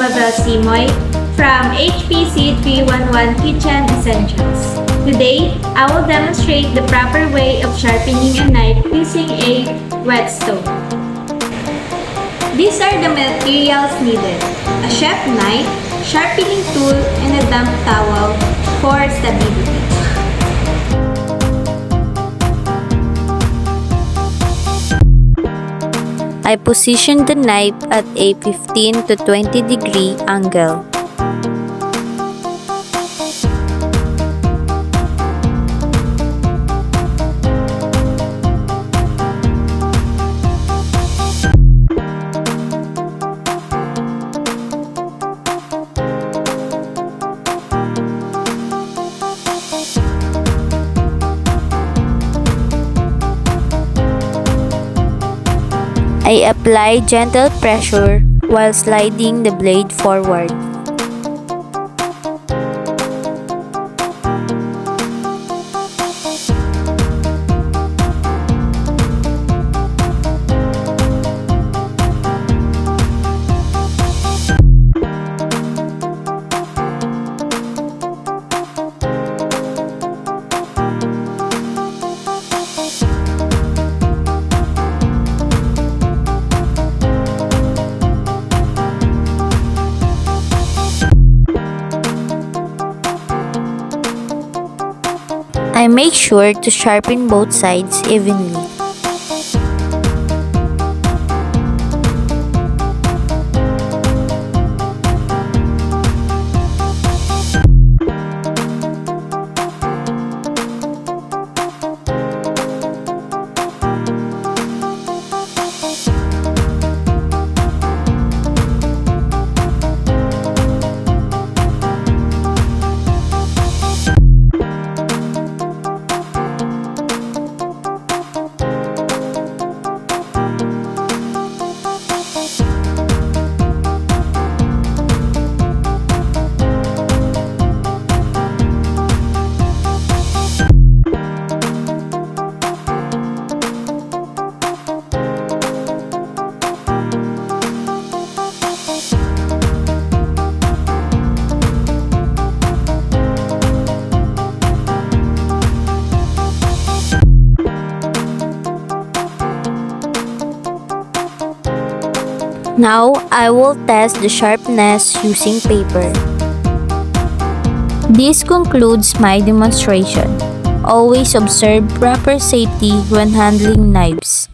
Mabel Simoy from HPC 311 Kitchen Essentials. Today, I will demonstrate the proper way of sharpening a knife using a whetstone. These are the materials needed: a chef knife, sharpening tool, and a damp towel for stability. I positioned the knife at a 15 to 20 degree angle. I apply gentle pressure while sliding the blade forward. I make sure to sharpen both sides evenly. Now, I will test the sharpness using paper. This concludes my demonstration. Always observe proper safety when handling knives.